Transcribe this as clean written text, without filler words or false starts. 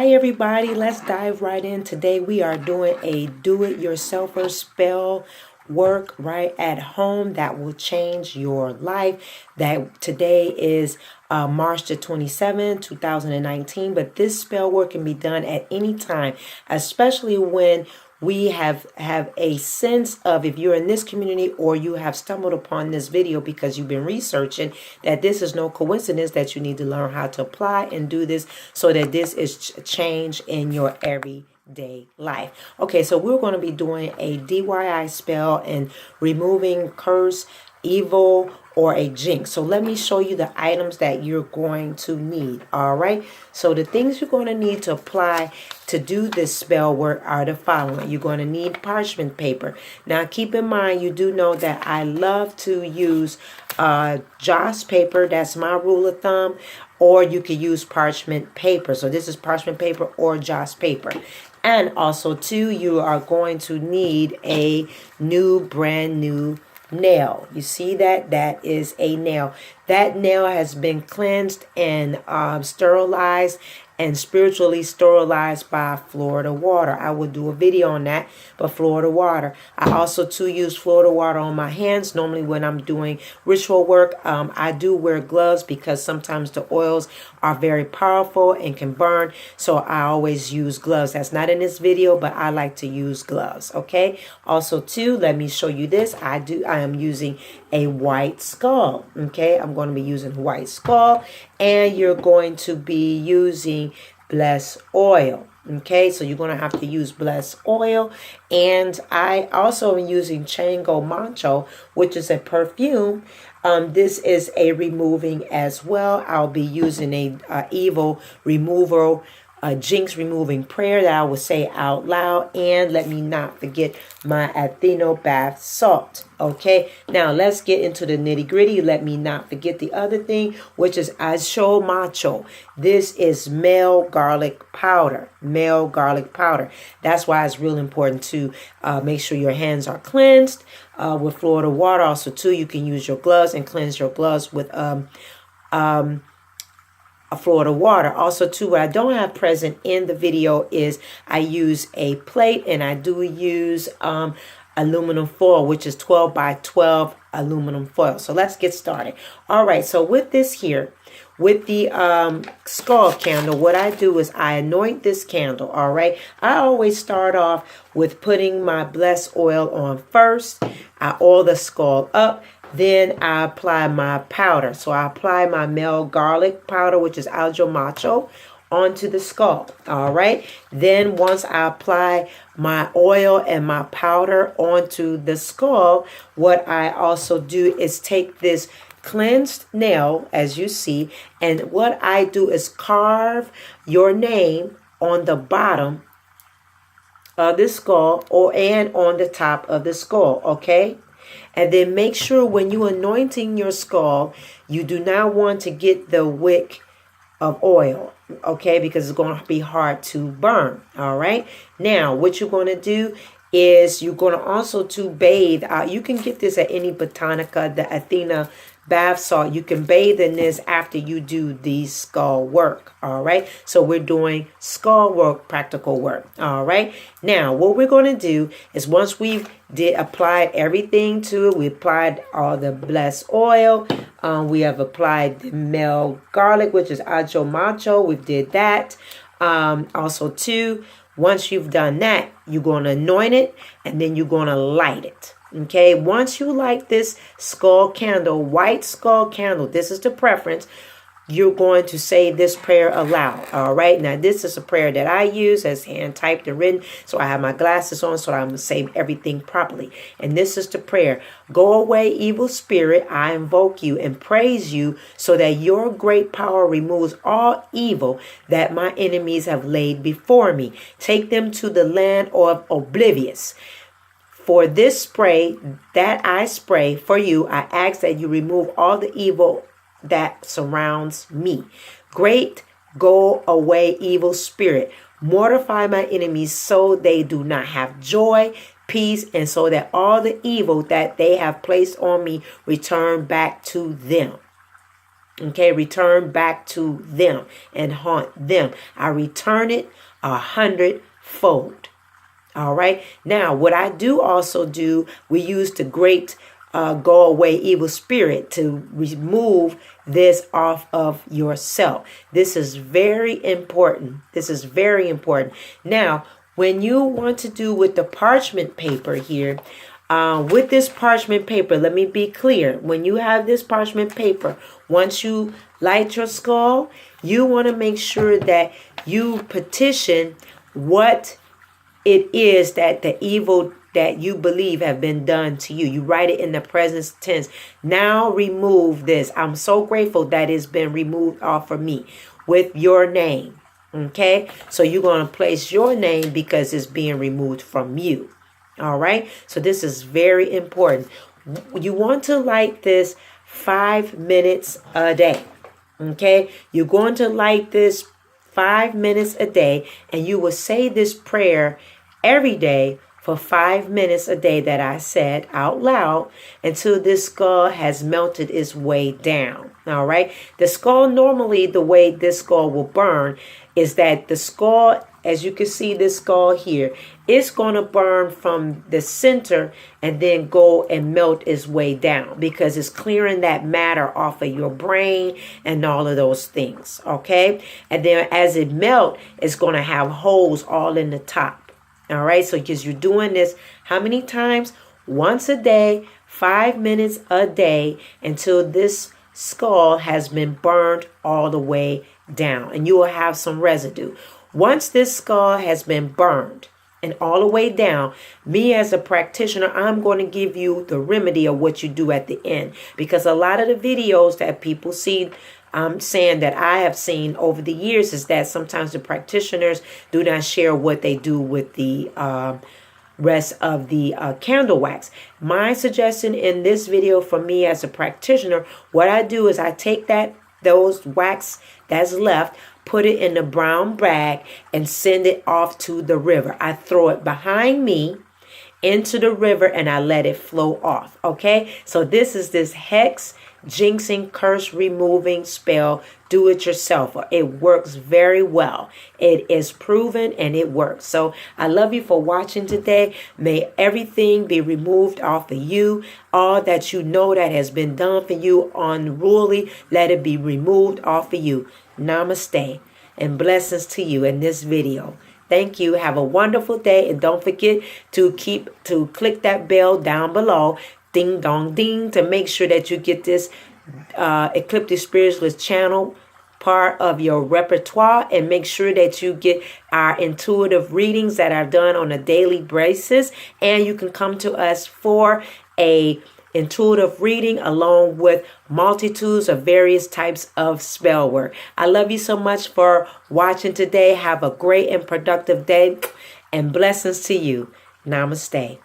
Hi everybody, let's dive right in. Today we are doing a do-it-yourselfer spell work right at home that will change your life. That today is March the 27th, 2019, but this spell work can be done at any time, especially when we have a sense of, if you're in this community or you have stumbled upon this video because you've been researching, that this is no coincidence that you need to learn how to apply and do this so that this is change in your everyday life. Okay, so we're going to be doing a DIY spell and removing curse, evil, or a jinx. So let me show you the items that you're going to need. All right, so the things you're going to need to apply to do this spell work are the following. You're going to need parchment paper. Now keep in mind, you do know that I love to use Joss paper. That's my rule of thumb. Or you could use parchment paper. So this is parchment paper or Joss paper. And also too, you are going to need a brand new nail. You see that? That is a nail. That nail has been cleansed and sterilized and spiritually sterilized by Florida water. I will do a video on that, but Florida water. I also too use Florida water on my hands. Normally when I'm doing ritual work, I do wear gloves because sometimes the oils are very powerful and can burn. So I always use gloves. That's not in this video, but I like to use gloves. Okay. Also too, let me show you this. I am using a white skull. Okay. I'm going to be using white skull, and you're going to be using blessed oil. Okay, so you're going to have to use blessed oil. And I also am using Chango Mancho, which is a perfume. This is a removing as well. I'll be using a evil removal, a jinx removing prayer that I will say out loud. And let me not forget my Atheno bath salt. Okay, now let's get into the nitty gritty. Let me not forget the other thing, which is Ajo Macho. This is male garlic powder. Male garlic powder. That's why it's real important to make sure your hands are cleansed with Florida water. Also, too, you can use your gloves and cleanse your gloves with a Florida water. Also too, what I don't have present in the video is I use a plate, and I do use aluminum foil, which is 12 by 12 aluminum foil. So let's get started. All right, so with this here, with the skull candle, what I do is I anoint this candle. All right, I always start off with putting my blessed oil on first. I oil the skull up. Then I apply my powder. So I apply my male garlic powder, which is Aljo Macho, onto the skull. All right. Then once I apply my oil and my powder onto the skull, what I also do is take this cleansed nail, as you see, and what I do is carve your name on the bottom of the skull and on the top of the skull. Okay. And then make sure when you're anointing your skull, you do not want to get the wick of oil, okay? Because it's going to be hard to burn, all right? Now, what you're going to do is you're going to also to bathe. You can get this at any Botanica, the Athena bath salt. You can bathe in this after you do the skull work. All right. So we're doing skull work, practical work. All right. Now, what we're going to do is once we've applied everything to it, we applied all the blessed oil. We have applied the male garlic, which is Ajo Macho. We did that. Also, too, once you've done that, you're going to anoint it, and then you're going to light it. Okay, once you light this skull candle, white skull candle, this is the preference, you're going to say this prayer aloud. All right, now this is a prayer that I use as hand typed and written, so I have my glasses on, so I'm going to say everything properly. And this is the prayer. Go away, evil spirit, I invoke you and praise you so that your great power removes all evil that my enemies have laid before me. Take them to the land of oblivious. For this spray that I spray for you, I ask that you remove all the evil that surrounds me. Great, go away, evil spirit. Mortify my enemies so they do not have joy, peace, and so that all the evil that they have placed on me return back to them. Okay, return back to them and haunt them. I return it 100-fold. All right. Now, what I do also do, we use the great go away evil spirit to remove this off of yourself. This is very important. This is very important. Now, when you want to do with the parchment paper here, with this parchment paper, let me be clear. When you have this parchment paper, once you light your skull, you want to make sure that you petition what it is that the evil that you believe have been done to you. You write it in the present tense. Now remove this. I'm so grateful that it's been removed off of me with your name. Okay, so you're going to place your name because it's being removed from you. All right, so this is very important. You want to light this 5 minutes a day. Okay, you're going to light this 5 minutes a day, and you will say this prayer every day for 5 minutes a day that I said out loud until this skull has melted its way down. All right. The skull, normally the way this skull will burn is that the skull, as you can see this skull here, it's going to burn from the center and then go and melt its way down because it's clearing that matter off of your brain and all of those things. Okay. And then as it melts, it's going to have holes all in the top. All right. So because you're doing this how many times? Once a day, 5 minutes a day until this skull has been burned all the way down, and you will have some residue. Once this skull has been burned and all the way down, me as a practitioner, I'm going to give you the remedy of what you do at the end, because a lot of the videos that people see, I'm saying that I have seen over the years, is that sometimes the practitioners do not share what they do with the rest of the candle wax. My suggestion in this video for me as a practitioner, what I do is I take those wax that's left, put it in a brown bag and send it off to the river. I throw it behind me into the river and I let it flow off. Okay, so this is this hex jinxing curse removing spell, do it yourself. It works very well. It is proven and it works. So I love you for watching today. May everything be removed off of you. All that you know that has been done for you unruly, let it be removed off of you. Namaste and blessings to you in this video. Thank you. Have a wonderful day. And don't forget to click that bell down below. Ding dong ding, to make sure that you get this Ecliptic Spiritualist channel part of your repertoire, and make sure that you get our intuitive readings that are done on a daily basis, and you can come to us for a intuitive reading along with multitudes of various types of spell work. I love you so much for watching today. Have a great and productive day and blessings to you. Namaste.